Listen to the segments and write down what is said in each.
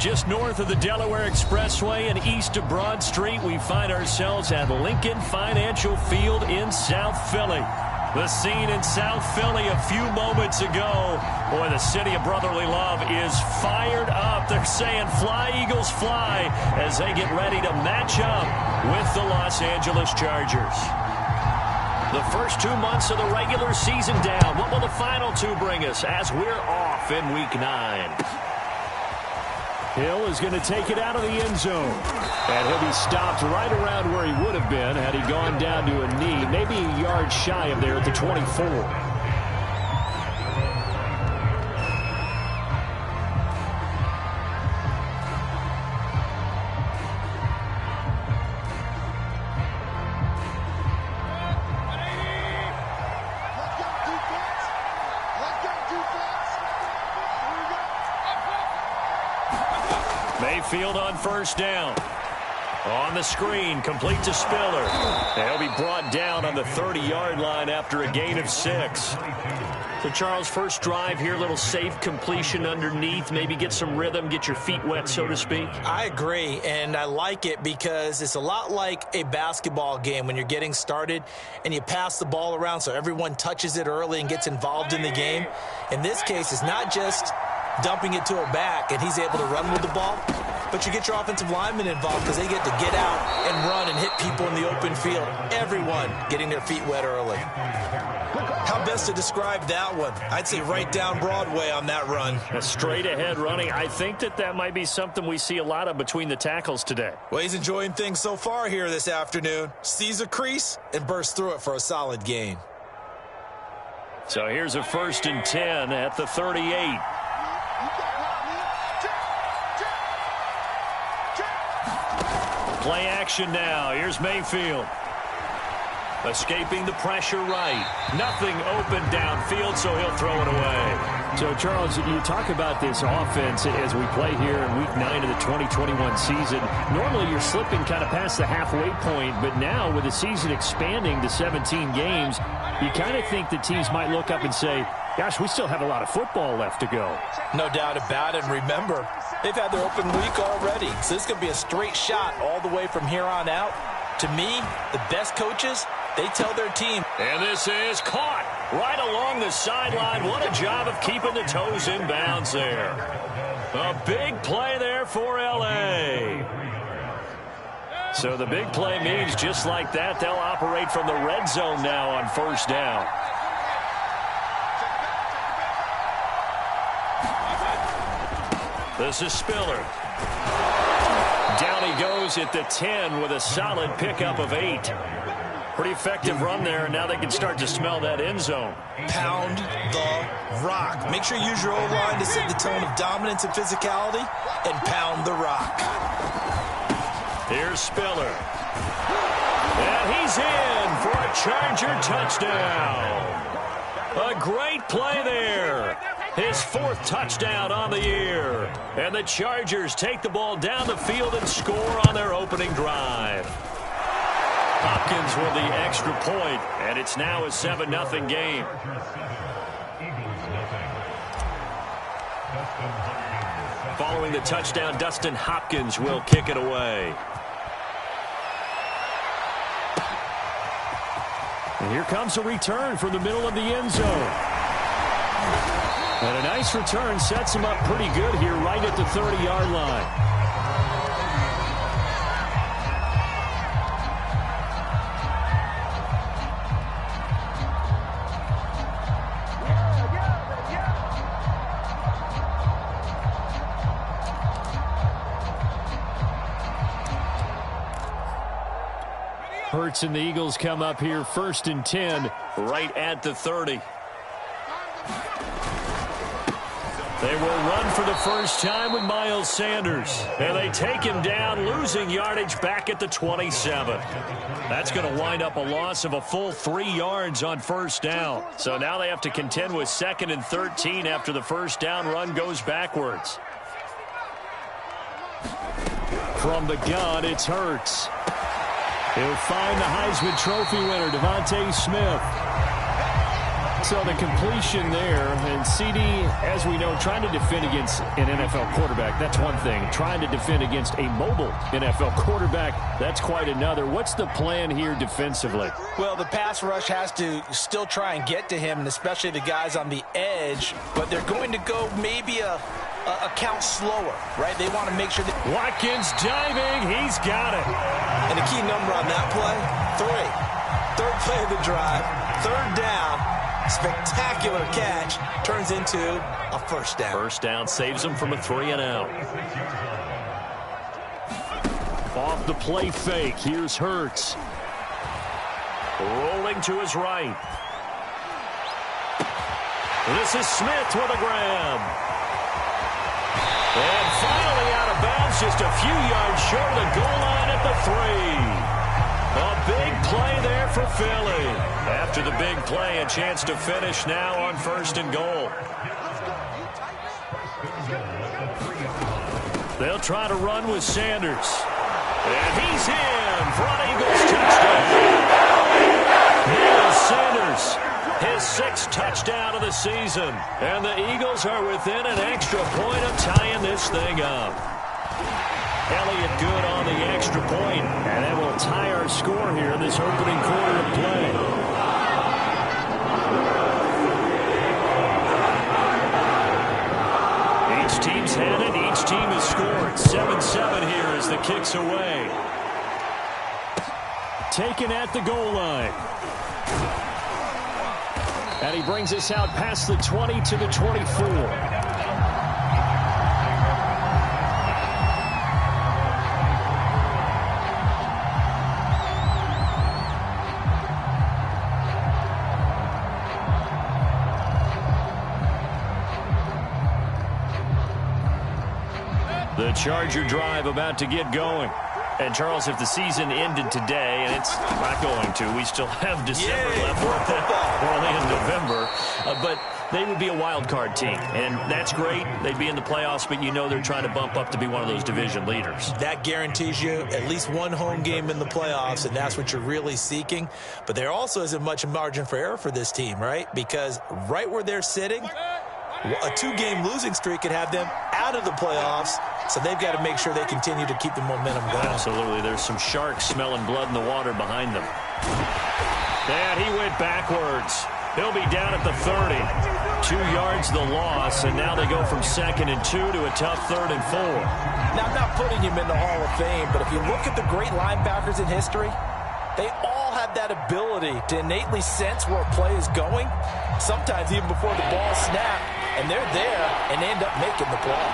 Just north of the Delaware Expressway and east of Broad Street, we find ourselves at Lincoln Financial Field in South Philly. The scene in South Philly a few moments ago. Boy, the city of brotherly love is fired up. They're saying, "Fly, Eagles, fly," as they get ready to match up with the Los Angeles Chargers. The first 2 months of the regular season down. What will the final two bring us as we're off in Week 9? Hill is going to take it out of the end zone. And he'll be stopped right around where he would have been had he gone down to a knee, maybe a yard shy of there at the 24. Mayfield on first down. On the screen, complete to Spiller. They'll be brought down on the 30-yard line after a gain of 6. So, Charles, first drive here, little safe completion underneath. Maybe get some rhythm, get your feet wet, so to speak. I agree, and I like it because it's a lot like a basketball game when you're getting started and you pass the ball around so everyone touches it early and gets involved in the game. In this case, it's not just dumping it to a back and he's able to run with the ball, but you get your offensive linemen involved because they get to get out and run and hit people in the open field. Everyone getting their feet wet early. How best to describe that one? I'd say right down Broadway on that run. A straight ahead running. I think that might be something we see a lot of between the tackles today. Well, he's enjoying things so far here this afternoon. Sees a crease and bursts through it for a solid gain. So here's a 1st and 10 at the 38. Play action now. Here's Mayfield. Escaping the pressure right. Nothing open downfield, so he'll throw it away. So, Charles, you talk about this offense as we play here in Week 9 of the 2021 season. Normally, you're slipping kind of past the halfway point, but now with the season expanding to 17 games, you kind of think that teams might look up and say, gosh, we still have a lot of football left to go. No doubt about it. And remember, they've had their open week already, so this could be a straight shot all the way from here on out. To me, the best coaches, they tell their team. And this is caught right along the sideline. What a job of keeping the toes in bounds there. A big play there for L.A. So the big play means just like that, they'll operate from the red zone now on first down. This is Spiller. Down he goes at the 10 with a solid pickup of 8. Pretty effective run there, and now they can start to smell that end zone. Pound the rock. Make sure you use your O-line to set the tone of dominance and physicality, and pound the rock. Here's Spiller. And he's in for a Charger touchdown. A great play there. His 4th touchdown on the year. And the Chargers take the ball down the field and score on their opening drive. Hopkins with the extra point, and it's now a 7-0 game. Following the touchdown, Dustin Hopkins will kick it away. And here comes a return from the middle of the end zone. And a nice return sets him up pretty good here right at the 30-yard line. Hurts and the Eagles come up here 1st and 10 right at the 30. They will run for the first time with Miles Sanders. And they take him down, losing yardage back at the 27. That's going to wind up a loss of a full 3 yards on first down. So now they have to contend with 2nd and 13 after the first down run goes backwards. From the gun, it's Hurts. He'll find the Heisman Trophy winner, Devontae Smith. So the completion there, and CD, as we know, trying to defend against an NFL quarterback, that's one thing. Trying to defend against a mobile NFL quarterback, that's quite another. What's the plan here defensively? Well, the pass rush has to still try and get to him, and especially the guys on the edge, but they're going to go maybe a count slower, right? They want to make sure that Watkins diving, he's got it. And the key number on that play, 3. Third play of the drive, third down. Spectacular catch turns into a first down. First down saves him from a 3-and-out. Off the play fake, here's Hurts. Rolling to his right. This is Smith with a grab. And finally out of bounds, just a few yards short of the goal line at the 3. A big play there for Philly. After the big play, a chance to finish now on 1st and goal. They'll try to run with Sanders. And he's in for an Eagles touchdown. Here's Sanders, his 6th touchdown of the season. And the Eagles are within an extra point of tying this thing up. Elliott good on the extra point, and that will tie our score here in this opening quarter of play. Each team's had it, each team has scored. 7-7 here as the kick's away. Taken at the goal line. And he brings us out past the 20 to the 24. The Charger drive about to get going. And, Charles, if the season ended today, and it's not going to, we still have December left. We're only in November. But they would be a wild card team. And that's great. They'd be in the playoffs, but you know they're trying to bump up to be one of those division leaders. That guarantees you at least one home game in the playoffs, and that's what you're really seeking. But there also isn't much margin for error for this team, right? Because right where they're sitting, a 2-game losing streak could have them out of the playoffs, so they've got to make sure they continue to keep the momentum going. Absolutely. There's some sharks smelling blood in the water behind them. And he went backwards. He'll be down at the 30. 2 yards the loss, and now they go from 2nd and 2 to a tough 3rd and 4. Now, I'm not putting him in the Hall of Fame, but if you look at the great linebackers in history, they all have that ability to innately sense where a play is going, sometimes even before the ball snapped, and they're there and end up making the play.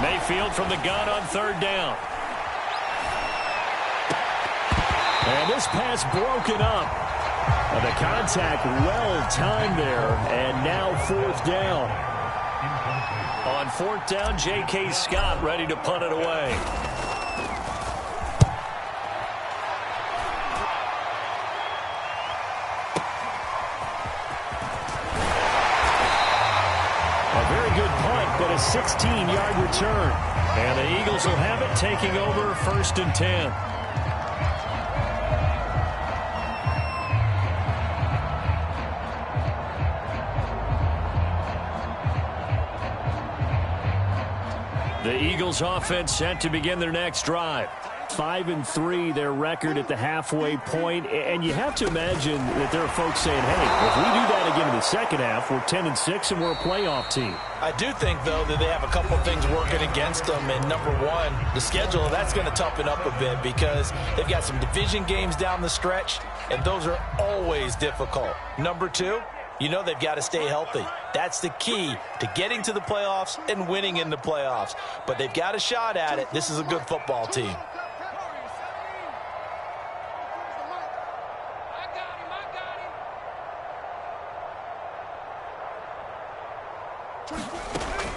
Mayfield from the gun on 3rd down. And this pass broken up. The contact well timed there, and now 4th down. On 4th down, J.K. Scott ready to punt it away. A very good punt, but a 16-yard return. And the Eagles will have it, taking over 1st and 10. The Eagles offense set to begin their next drive. 5-3 their record at the halfway point, and you have to imagine that there are folks saying, hey, if we do that again in the second half, we're 10-6 and we're a playoff team. I do think, though, that they have a couple of things working against them, and number one, the schedule, that's going to toughen up a bit because they've got some division games down the stretch, and those are always difficult. Number two, you know they've got to stay healthy. That's the key to getting to the playoffs and winning in the playoffs. But they've got a shot at it. This is a good football team.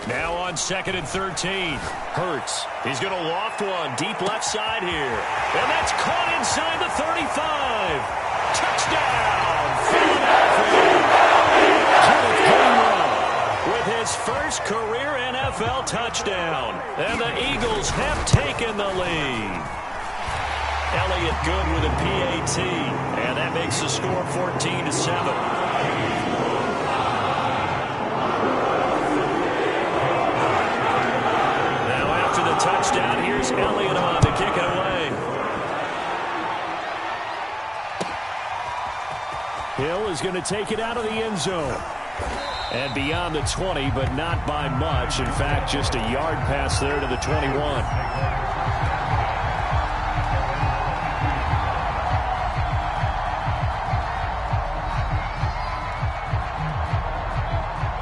Now on 2nd and 13. Hurts. He's going to loft one deep left side here. And that's caught inside the 35. Touchdown, Philadelphia. Kenneth Gainwell with his his first career NFL touchdown. And the Eagles have taken the lead. Elliott good with a PAT. And that makes the score 14-7. Touchdown. Here's Elliott on to kick it away. Hill is going to take it out of the end zone. And beyond the 20, but not by much. In fact, just a yard pass there to the 21.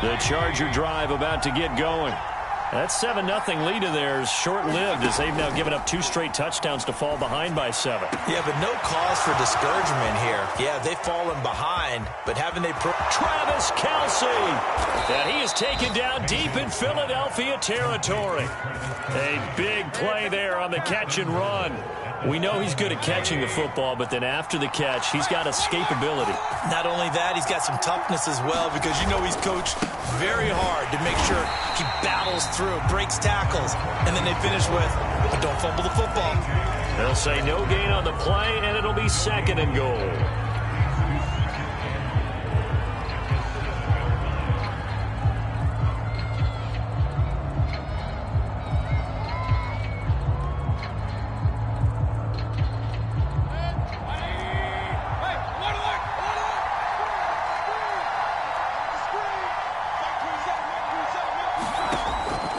The Charger drive about to get going. That 7-0 lead of theirs short-lived as they've now given up 2 straight touchdowns to fall behind by 7. Yeah, but no cause for discouragement here. Yeah, they've fallen behind, but haven't they... Travis Kelce! And he is taken down deep in Philadelphia territory. A big play there on the catch and run. We know he's good at catching the football, but then after the catch, he's got escapability. Not only that, he's got some toughness as well because you know he's coached very hard to make sure he battles through, breaks tackles, and then they finish with, but don't fumble the football. They'll say no gain on the play, and it'll be 2nd and goal.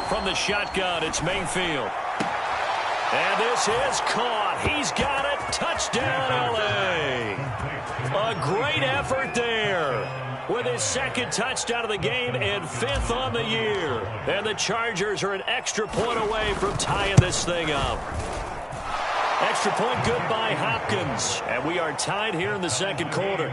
From the shotgun, it's Mayfield. And this is caught. He's got it. Touchdown, LA. A great effort there. With his 2nd touchdown of the game and 5th on the year. And the Chargers are an extra point away from tying this thing up. Extra point good by Hopkins. And we are tied here in the 2nd quarter.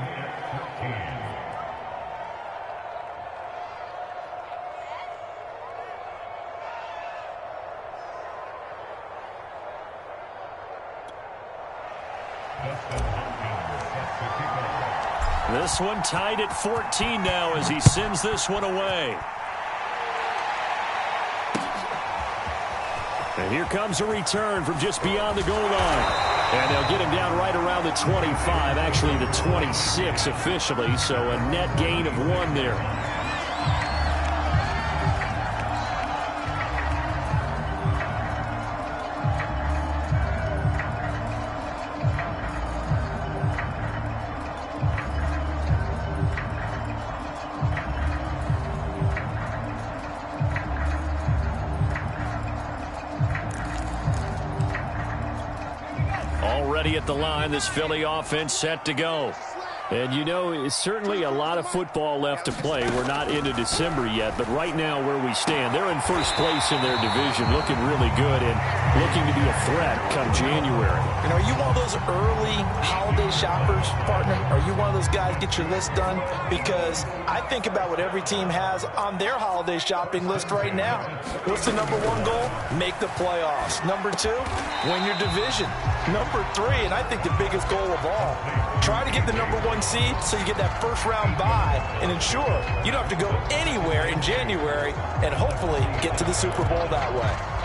This one tied at 14 now as he sends this one away. And here comes a return from just beyond the goal line. And they'll get him down right around the 25, actually the 26 officially, so a net gain of 1 there. Already at the line, this Philly offense set to go. And, you know, it's certainly a lot of football left to play. We're not into December yet, but right now where we stand, they're in first place in their division, looking really good and looking to be a threat come January. And are you one of those early holiday shoppers, partner? Are you one of those guys get your list done? Because I think about what every team has on their holiday shopping list right now. What's the number 1 goal? Make the playoffs. Number 2, win your division. Number 3, and I think the biggest goal of all, try to get the number 1 seed so you get that first round bye and ensure you don't have to go anywhere in January and hopefully get to the Super Bowl that way.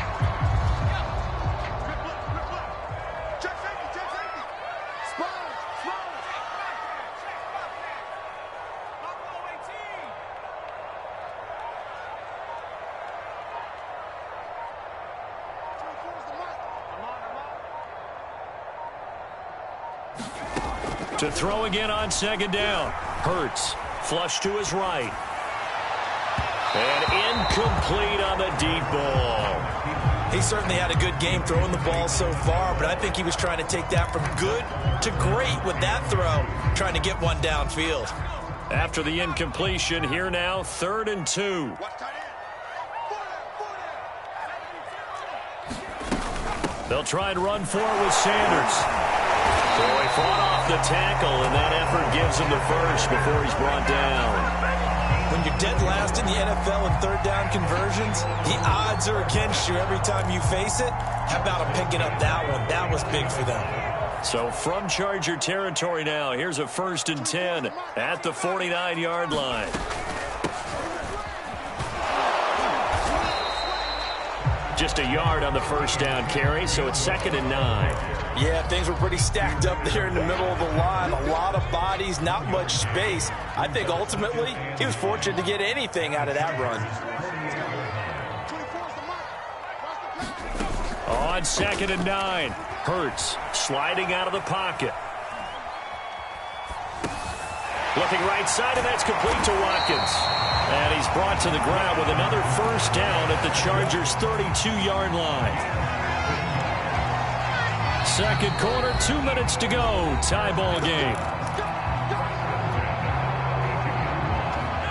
To throw again on 2nd down. Hurts. Flush to his right. And incomplete on the deep ball. He certainly had a good game throwing the ball so far, but I think he was trying to take that from good to great with that throw, trying to get one downfield. After the incompletion, here now, 3rd and 2. They'll try and run for it with Sanders. So he fought off the tackle, and that effort gives him the first before he's brought down. When you're dead last in the NFL in 3rd down conversions, the odds are against you every time you face it. How about him picking up that one? That was big for them. So from Charger territory now, here's a 1st and 10 at the 49-yard line. just a yard on the first down carry, so it's 2nd and 9. Yeah, things were pretty stacked up there in the middle of the line. A lot of bodies, not much space. I think ultimately he was fortunate to get anything out of that run. On 2nd and 9, Hurts sliding out of the pocket. Looking right side, and that's complete to Watkins. And he's brought to the ground with another first down at the Chargers' 32-yard line. Second quarter, 2 minutes to go. Tie ball game.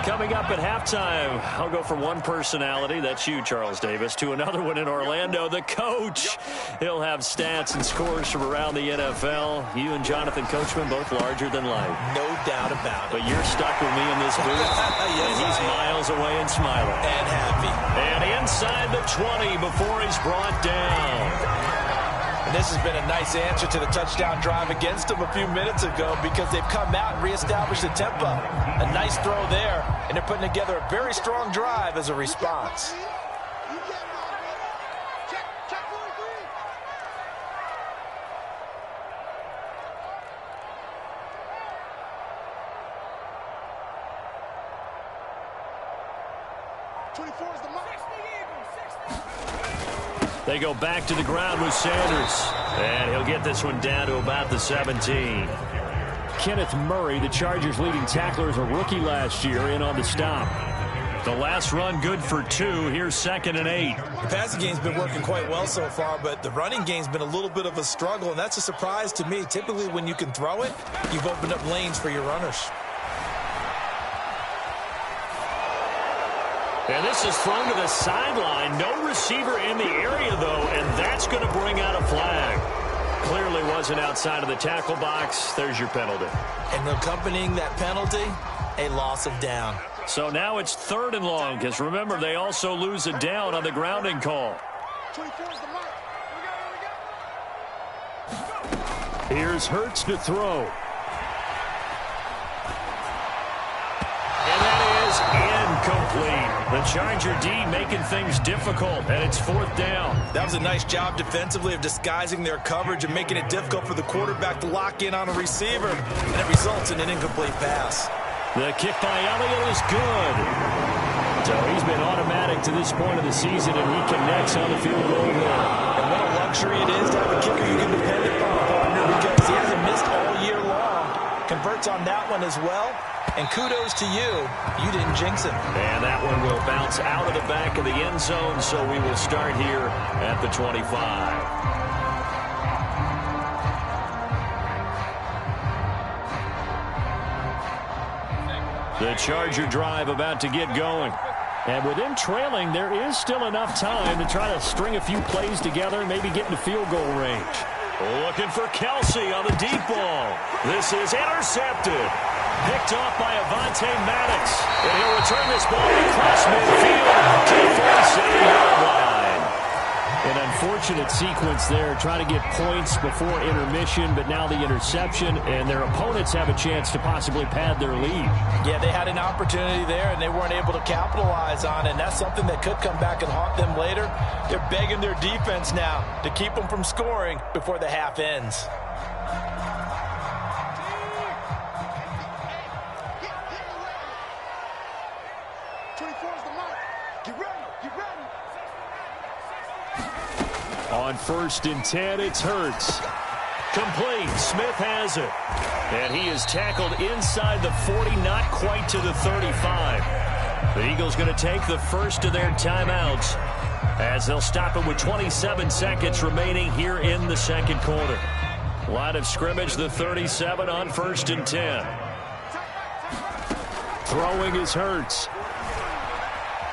Coming up at halftime, I'll go from one personality, that's you, Charles Davis, to another one in Orlando, the coach. He'll have stats and scores from around the NFL. You and Jonathan Coachman, both larger than life. No doubt about it. But you're stuck with me in this booth, yes, and he's miles away and smiling. And happy. And inside the 20 before he's brought down. And this has been a nice answer to the touchdown drive against them a few minutes ago because they've come out and reestablished the tempo. A nice throw there, and they're putting together a very strong drive as a response. They go back to the ground with Sanders. And he'll get this one down to about the 17. Kenneth Murray, the Chargers' leading tackler, is a rookie last year, in on the stop. The last run good for 2. Here's 2nd and 8. The passing game's been working quite well so far, but the running game's been a little bit of a struggle, and that's a surprise to me. Typically, when you can throw it, you've opened up lanes for your runners. And this is thrown to the sideline. No receiver in the area, though, and that's going to bring out a flag. Clearly wasn't outside of the tackle box. There's your penalty. And accompanying that penalty, a loss of down. So now it's 3rd and long, because remember, they also lose a down on the grounding call. Here's Hurts to throw. And that is incomplete. The Charger D making things difficult, and it's 4th down. That was a nice job defensively of disguising their coverage and making it difficult for the quarterback to lock in on a receiver, and it results in an incomplete pass. The kick by Elliott is good. So he's been automatic to this point of the season, and he connects on the field goal here. And what a luxury it is to have a kicker you can depend upon, partner, because he hasn't missed all year long. Converts on that one as well. And kudos to you. You didn't jinx him. And that one will bounce out of the back of the end zone, so we will start here at the 25. The Charger drive about to get going. And with them trailing, there is still enough time to try to string a few plays together, maybe get into field goal range. Looking for Kelsey on the deep ball. This is intercepted. Picked off by Avonte Maddox. And he'll return this ball across midfield to the 47-yard line. An unfortunate sequence there, trying to get points before intermission, but now the interception, and their opponents have a chance to possibly pad their lead. Yeah, they had an opportunity there, and they weren't able to capitalize on it, and that's something that could come back and haunt them later. They're begging their defense now to keep them from scoring before the half ends. On 1st and 10, it's Hurts. Complete. Smith has it. And he is tackled inside the 40, not quite to the 35. The Eagles going to take the first of their timeouts as they'll stop it with 27 seconds remaining here in the second quarter. Line of scrimmage, the 37 on 1st and 10. Throwing is Hurts.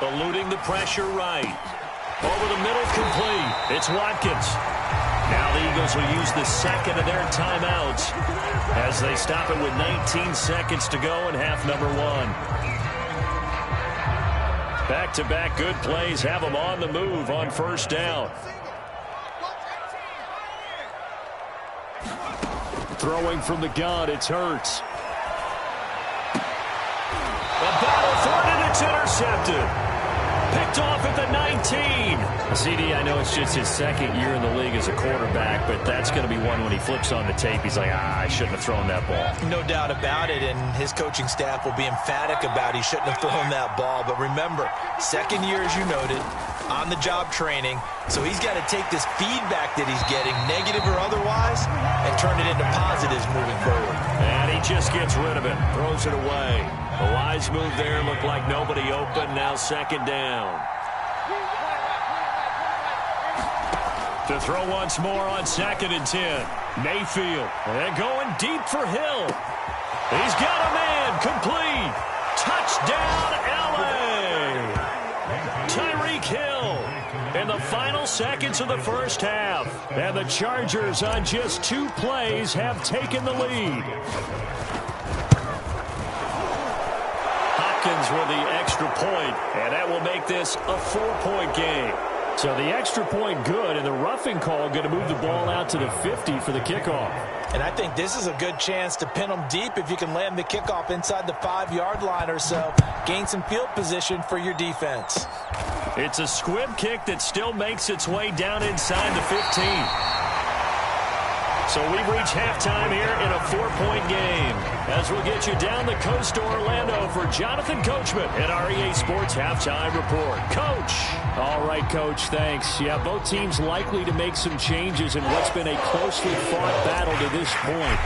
Eluding the pressure right. Over the middle, complete. It's Watkins. Now the Eagles will use the second of their timeouts as they stop it with 19 seconds to go in half number 1. Back-to-back good plays have them on the move on 1st down. Throwing from the gun, it's Hurts. The battle for it, and it's intercepted. Picked off at the 19. CD, I know it's just his second year in the league as a quarterback, but that's going to be one when he flips on the tape. He's like, I shouldn't have thrown that ball. No doubt about it, and his coaching staff will be emphatic about he shouldn't have thrown that ball. But remember, second year, as you noted, on-the-job training, so he's got to take this feedback that he's getting, negative or otherwise, and turn it into positives moving forward. And he just gets rid of it, throws it away. A wise move there, looked like nobody open, now second down. To throw once more on 2nd and 10. Mayfield, and going deep for Hill. He's got a man, complete. Touchdown, L.A. Tyreek Hill in the final seconds of the first half. And the Chargers on just 2 plays have taken the lead. Hopkins with the extra point, and that will make this a 4-point game. So the extra point good, and the roughing call going to move the ball out to the 50 for the kickoff. And I think this is a good chance to pin them deep if you can land the kickoff inside the 5-yard line or so. Gain some field position for your defense. It's a squib kick that still makes its way down inside the 15. So we've reached halftime here in a 4-point game. As we'll get you down the coast to Orlando for Jonathan Coachman at our EA Sports Halftime Report. Coach. All right, Coach, thanks. Yeah, both teams likely to make some changes in what's been a closely fought battle to this point.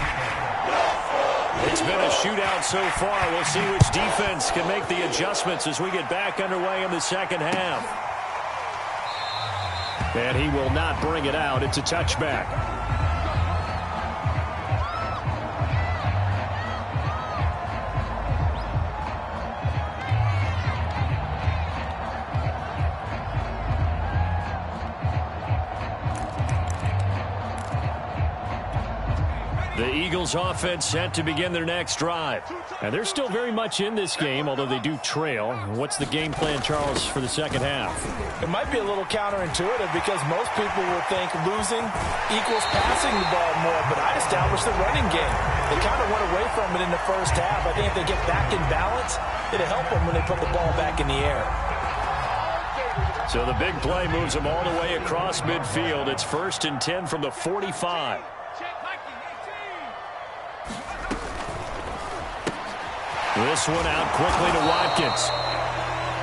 It's been a shootout so far. We'll see which defense can make the adjustments as we get back underway in the second half. And he will not bring it out. It's a touchback. The Eagles offense set to begin their next drive. And they're still very much in this game, although they do trail. What's the game plan, Charles, for the second half? It might be a little counterintuitive because most people will think losing equals passing the ball more, but I'd establish the running game. They kind of went away from it in the first half. I think if they get back in balance, it'll help them when they put the ball back in the air. So the big play moves them all the way across midfield. It's 1st and 10 from the 45. This one out quickly to Watkins.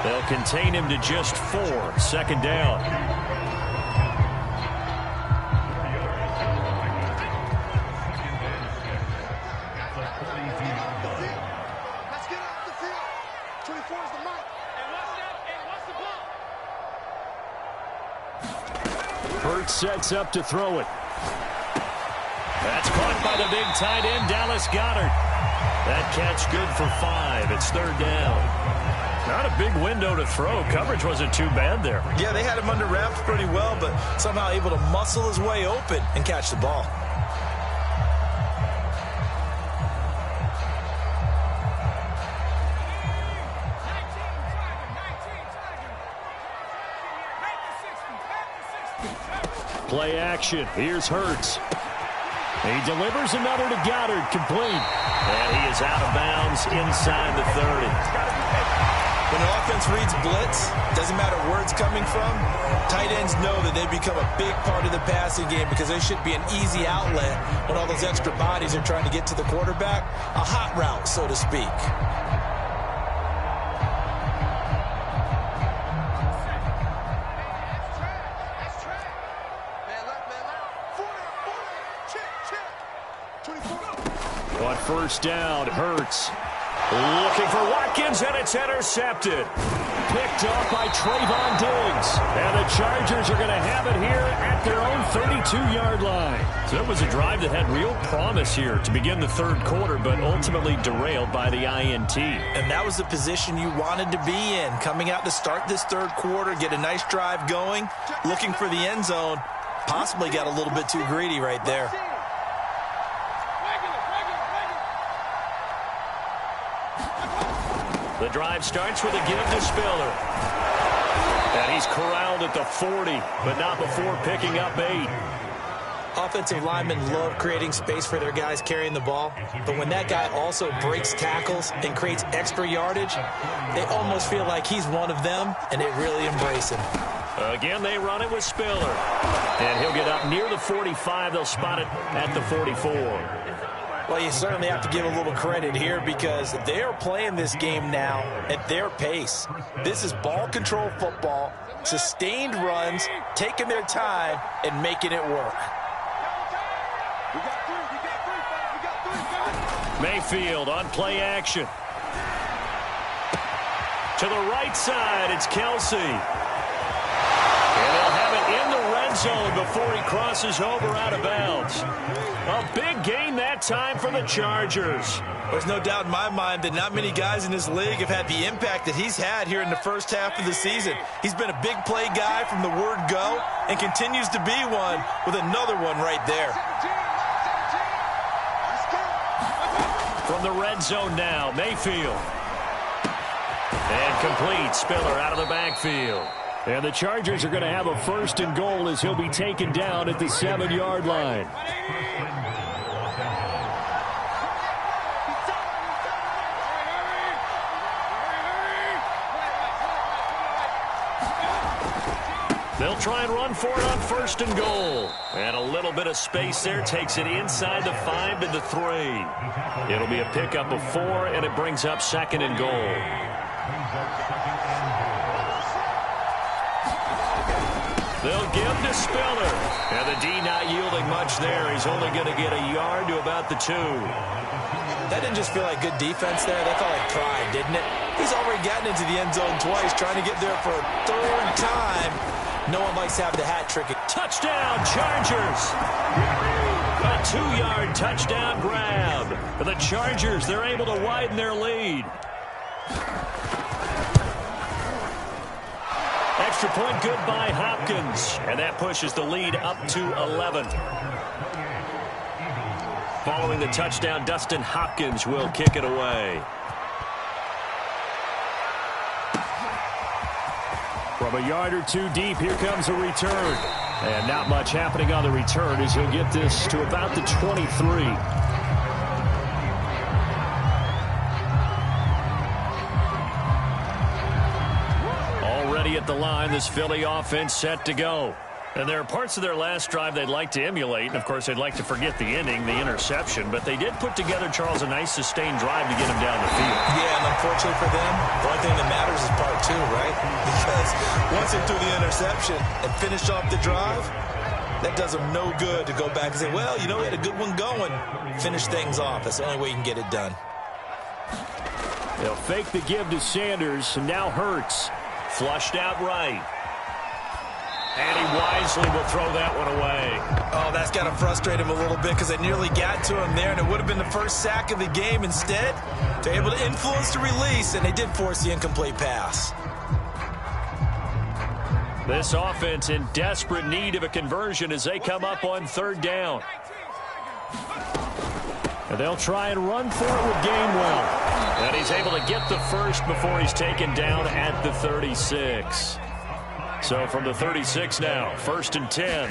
They'll contain him to just 4. 2nd down. Let's get off the field. 24 is the mark. And Hurts sets up to throw it. That's caught by the big tight end, Dallas Goedert. That catch good for 5. It's 3rd down. Not a big window to throw. Coverage wasn't too bad there. Yeah, they had him under wraps pretty well, but somehow able to muscle his way open and catch the ball. Play action. Here's Hurts. He delivers another to Goddard, complete. And he is out of bounds inside the 30. When an offense reads blitz, doesn't matter where it's coming from, tight ends know that they become a big part of the passing game because they should be an easy outlet when all those extra bodies are trying to get to the quarterback. A hot route, so to speak. On 1st down, Hurts. Looking for Watkins, and it's intercepted. Picked off by Trayvon Diggs. And the Chargers are going to have it here at their own 32-yard line. So it was a drive that had real promise here to begin the 3rd quarter, but ultimately derailed by the INT. And that was the position you wanted to be in. Coming out to start this 3rd quarter, get a nice drive going, looking for the end zone. Possibly got a little bit too greedy right there. The drive starts with a give to Spiller. And he's corralled at the 40, but not before picking up 8. Offensive linemen love creating space for their guys carrying the ball, but when that guy also breaks tackles and creates extra yardage, they almost feel like he's one of them, and they really embrace him. Again, they run it with Spiller. And he'll get up near the 45. They'll spot it at the 44. Well, you certainly have to give a little credit here because they're playing this game now at their pace. This is ball control football, sustained runs, taking their time, and making it work. Mayfield on play action. To the right side, it's Kelsey. And they'll have it in the red zone before he crosses over out of bounds. A big gain that time for the Chargers. There's no doubt in my mind that not many guys in this league have had the impact that he's had here in the first half of the season. He's been a big play guy from the word go and continues to be one with another one right there. From the red zone now, Mayfield. And complete. Spiller out of the backfield. And the Chargers are going to have a 1st and goal as he'll be taken down at the 7-yard line. They'll try and run for it on 1st and goal. And a little bit of space there takes it inside the 5 to the 3. It'll be a pickup of 4, and it brings up 2nd and goal. They'll give to Spiller. And the D not yielding much there. He's only going to get a yard to about the 2. That didn't just feel like good defense there. That felt like pride, didn't it? He's already gotten into the end zone twice, trying to get there for a 3rd time. No one likes to have the hat trick. Touchdown, Chargers. A 2-yard touchdown grab. For the Chargers, they're able to widen their lead. Extra point good by Hopkins. And that pushes the lead up to 11. Following the touchdown, Dustin Hopkins will kick it away. From a yard or 2 deep, here comes a return. And not much happening on the return as he'll get this to about the 23. Already at the line, this Philly offense set to go. And there are parts of their last drive they'd like to emulate. And, of course, they'd like to forget the ending, the interception. But they did put together, Charles, a nice sustained drive to get him down the field. Yeah, and unfortunately for them, the only thing that matters is part 2, right? Because once they threw the interception and finished off the drive, that does them no good to go back and say, well, you know, we had a good one going. Finish things off. That's the only way you can get it done. They'll fake the give to Sanders, and now Hurts. Flushed out right. And he wisely will throw that one away. Oh, that's got to frustrate him a little bit because they nearly got to him there, and it would have been the first sack of the game. Instead, they're able to influence the release, and they did force the incomplete pass. This offense in desperate need of a conversion as they come up on 3rd down. And they'll try and run for it with Gainwell. And he's able to get the first before he's taken down at the 36. So from the 36 now, 1st and 10.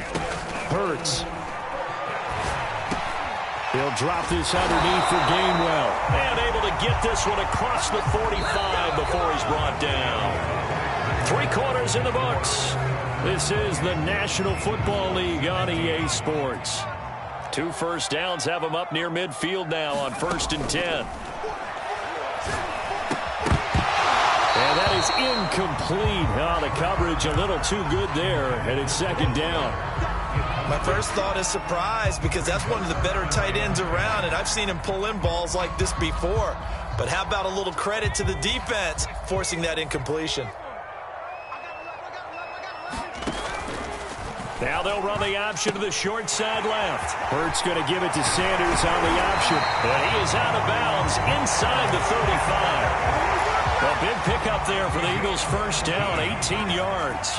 Hurts. He'll drop this underneath for Gainwell. And able to get this one across the 45 before he's brought down. 3 quarters in the books. This is the National Football League on EA Sports. 2 first downs have him up near midfield now on 1st and 10. And that is incomplete. Oh, the coverage a little too good there, and it's 2nd down. My first thought is surprise because that's one of the better tight ends around, and I've seen him pull in balls like this before. But how about a little credit to the defense forcing that incompletion? Now they'll run the option to the short side left. Hurts going to give it to Sanders on the option. And he is out of bounds inside the 35. A big pickup there for the Eagles' first down, 18 yards.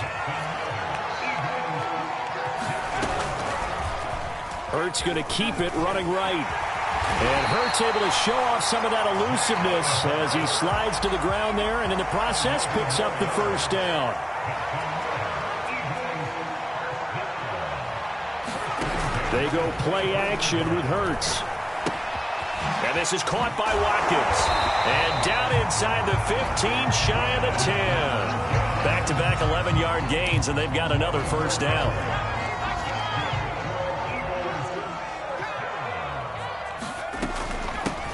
Hurts going to keep it running right. And Hurts able to show off some of that elusiveness as he slides to the ground there and in the process picks up the first down. They go play action with Hurts. And this is caught by Watkins. And down inside the 15, shy of the 10. Back-to-back 11-yard gains, and they've got another first down.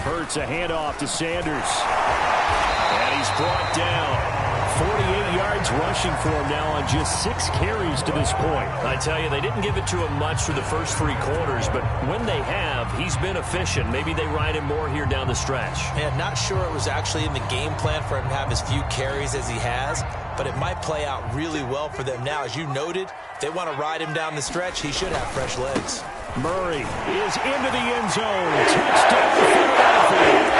Hurts a handoff to Sanders. And he's brought down. 48 yards rushing for him now on just 6 carries to this point. I tell you, they didn't give it to him much for the first 3 quarters, but when they have, he's been efficient. Maybe they ride him more here down the stretch. Yeah, not sure it was actually in the game plan for him to have as few carries as he has, but it might play out really well for them now. As you noted, if they want to ride him down the stretch, he should have fresh legs. Murray is into the end zone. Touchdown, Philadelphia.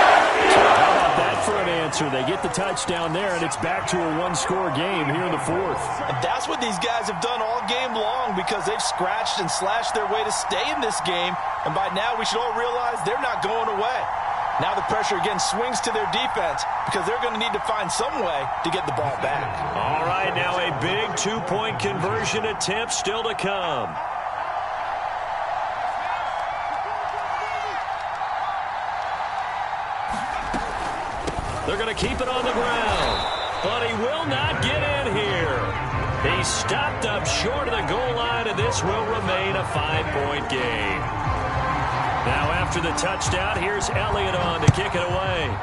So how about that for an answer? They get the touchdown there, and it's back to a one-score game here in the 4th. And that's what these guys have done all game long because they've scratched and slashed their way to stay in this game. And by now, we should all realize they're not going away. Now the pressure again swings to their defense because they're going to need to find some way to get the ball back. All right, now a big 2-point conversion attempt still to come. They're going to keep it on the ground, but he will not get in here. He's stopped up short of the goal line, and this will remain a 5-point game. Now after the touchdown, here's Elliott on to kick it away.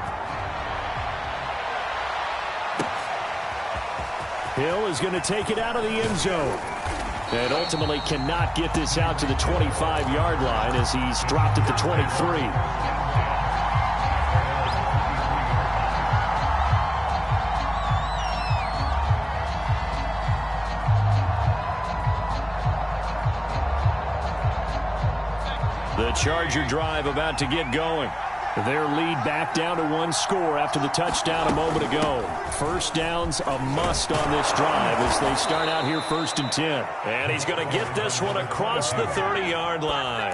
Hill is going to take it out of the end zone. And ultimately cannot get this out to the 25-yard line as he's dropped at the 23. The Charger drive about to get going. Their lead back down to 1 score after the touchdown a moment ago. First down's a must on this drive as they start out here 1st and 10. And he's going to get this one across the 30-yard line.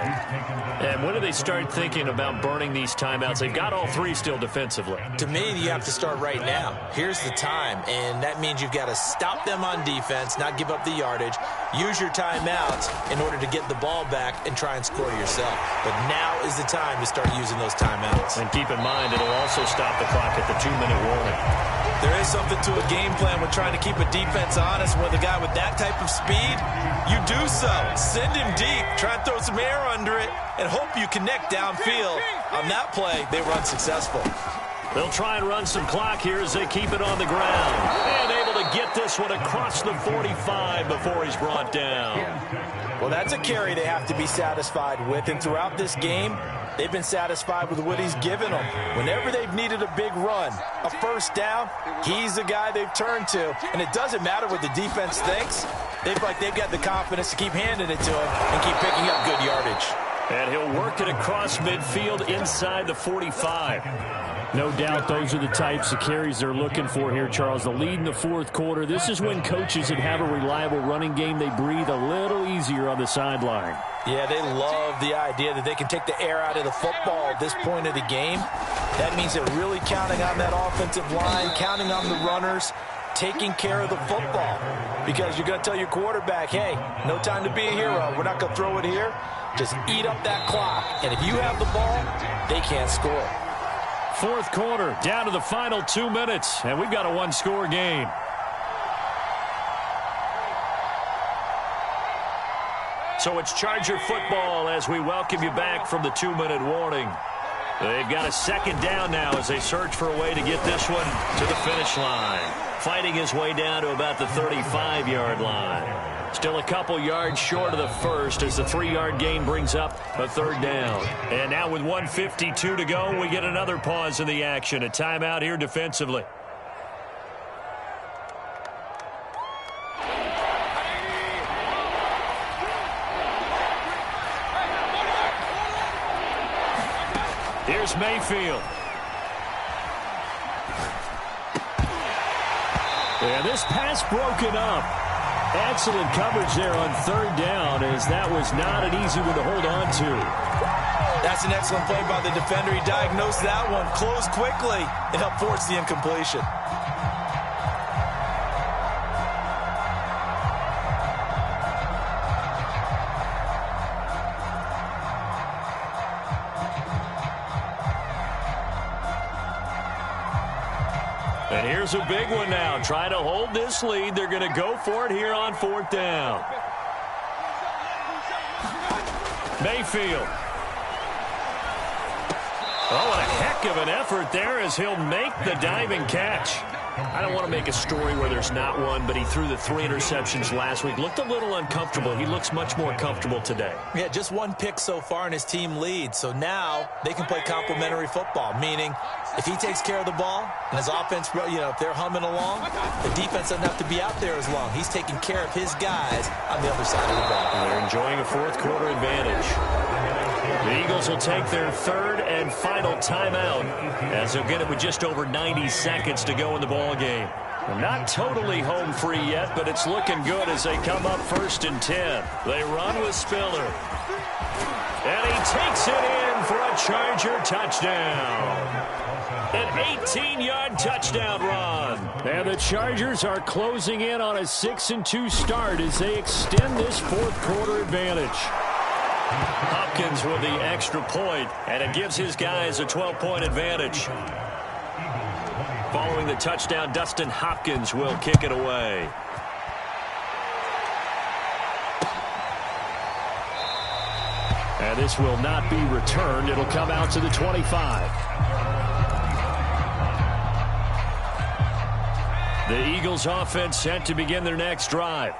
And when do they start thinking about burning these timeouts? They've got all 3 still defensively. To me, you have to start right now. Here's the time, and that means you've got to stop them on defense, not give up the yardage, use your timeouts in order to get the ball back and try and score yourself. But now is the time to start using those timeouts. And keep in mind, it'll also stop the clock at the 2-minute warning. There is something to a game plan with trying to keep a defense honest. With a guy with that type of speed, you do so. Send him deep, try and throw some air under it, and hope you connect downfield. On that play, they were unsuccessful. They'll try and run some clock here as they keep it on the ground. And able to get this one across the 45 before he's brought down. Well, that's a carry they have to be satisfied with. And throughout this game, they've been satisfied with what he's given them. Whenever they've needed a big run, a first down, he's the guy they've turned to. And it doesn't matter what the defense thinks. They've got the confidence to keep handing it to him and keep picking up good yardage. And he'll work it across midfield inside the 45. No doubt those are the types of carries they're looking for here, Charles. The lead in the 4th quarter. This is when coaches that have a reliable running game, they breathe a little easier on the sideline. Yeah, they love the idea that they can take the air out of the football at this point of the game. That means they're really counting on that offensive line, counting on the runners, taking care of the football. Because you're going to tell your quarterback, hey, no time to be a hero. We're not going to throw it here. Just eat up that clock. And if you have the ball, they can't score. 4th quarter, down to the final 2 minutes, and we've got a 1-score game. So it's Charger football as we welcome you back from the 2-minute warning. They've got a 2nd down now as they search for a way to get this one to the finish line. Fighting his way down to about the 35-yard line. Still a couple yards short of the first as the 3-yard gain brings up a 3rd down. And now with 1:52 to go, we get another pause in the action. A timeout here defensively. Here's Mayfield. And this pass broken up. Excellent coverage there on 3rd down as that was not an easy one to hold on to. That's an excellent play by the defender. He diagnosed that one, closed quickly, and helped force the incompletion. And here's a big one now. Trying to hold this lead. They're going to go for it here on 4th down. Mayfield. Oh, what a heck of an effort there as he'll make the diving catch. I don't want to make a story where there's not one, but he threw the 3 interceptions last week. Looked a little uncomfortable. He looks much more comfortable today. Yeah, just 1 pick so far and his team leads. So now they can play complementary football, meaning if he takes care of the ball and his offense, if they're humming along, the defense doesn't have to be out there as long. He's taking care of his guys on the other side of the ball. And they're enjoying a 4th quarter advantage. The Eagles will take their 3rd and final timeout as they'll get it with just over 90 seconds to go in the ball game. They're not totally home free yet, but it's looking good as they come up 1st and 10. They run with Spiller. And he takes it in for a Charger touchdown. An 18-yard touchdown run. And the Chargers are closing in on a 6-2 start as they extend this 4th quarter advantage. Hopkins with the extra point, and it gives his guys a 12-point advantage. Following the touchdown, Dustin Hopkins will kick it away. And this will not be returned. It'll come out to the 25. The Eagles offense set to begin their next drive.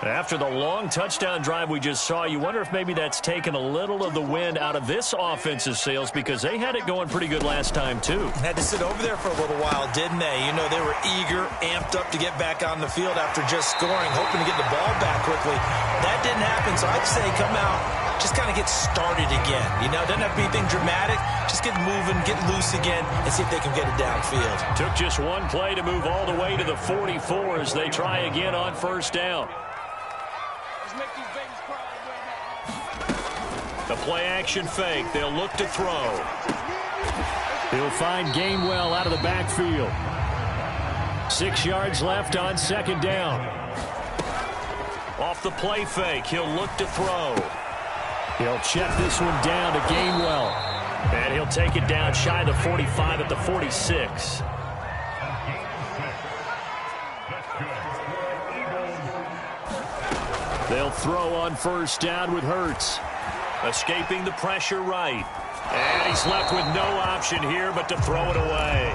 After the long touchdown drive we just saw, you wonder if maybe that's taken a little of the wind out of this offense's sails because they had it going pretty good last time, too. Had to sit over there for a little while, didn't they? You know, they were eager, amped up to get back on the field after just scoring, hoping to get the ball back quickly. That didn't happen, so I'd say come out, just kind of get started again. You know, doesn't have to be anything dramatic. Just get moving, get loose again, and see if they can get it downfield. Took just 1 play to move all the way to the 44 as they try again on 1st down. The play-action fake. They'll look to throw. He'll find Gainwell out of the backfield. 6 yards left on 2nd down. Off the play fake, he'll look to throw. He'll check this one down to Gainwell. And he'll take it down shy of the 45 at the 46. They'll throw on 1st down with Hurts. Escaping the pressure right. And he's left with no option here but to throw it away.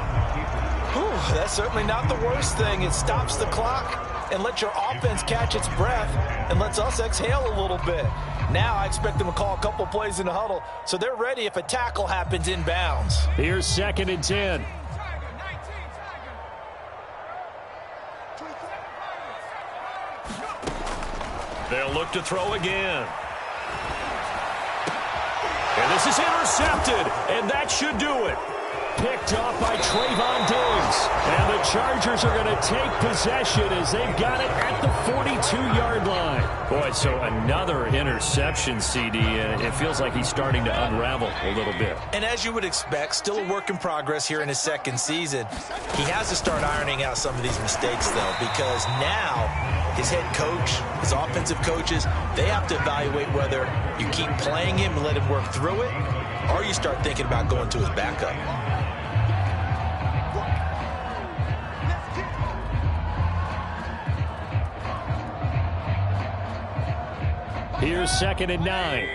Whew, that's certainly not the worst thing. It stops the clock and lets your offense catch its breath and lets us exhale a little bit. Now I expect them to call a couple plays in the huddle so they're ready if a tackle happens inbounds. Here's 2nd and 10. They'll look to throw again. And this is intercepted, and that should do it. Picked off by Trayvon Diggs. And the Chargers are going to take possession as they've got it at the 42-yard line. Boy, so another interception, CD, and it feels like he's starting to unravel a little bit. And as you would expect, still a work in progress here in his 2nd season. He has to start ironing out some of these mistakes, though, because now his head coach, his offensive coaches, they have to evaluate whether you keep playing him and let him work through it, or you start thinking about going to his backup. Here's 2nd and 9.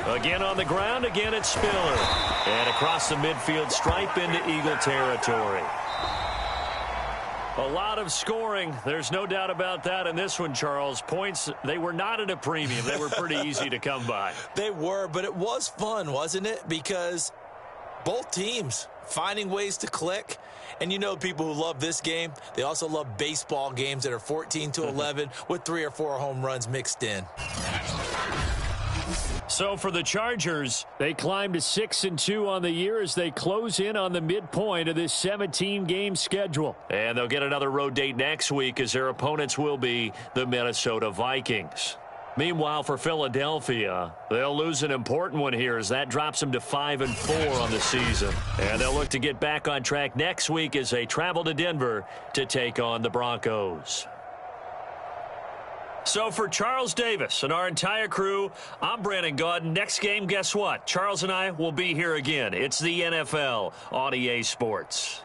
Again on the ground, again it's Spiller. And across the midfield stripe into Eagle territory. A lot of scoring. There's no doubt about that in this one, Charles. Points, they were not at a premium. They were pretty easy to come by. They were, but it was fun, wasn't it? Because both teams finding ways to click. And you know people who love this game, they also love baseball games that are 14-11 with 3 or 4 home runs mixed in. So for the Chargers, they climb to 6-2 on the year as they close in on the midpoint of this 17-game schedule. And they'll get another road date next week as their opponents will be the Minnesota Vikings. Meanwhile, for Philadelphia, they'll lose an important one here as that drops them to 5-4 on the season. And they'll look to get back on track next week as they travel to Denver to take on the Broncos. So for Charles Davis and our entire crew, I'm Brandon Gaudin. Next game, guess what? Charles and I will be here again. It's the NFL on EA Sports.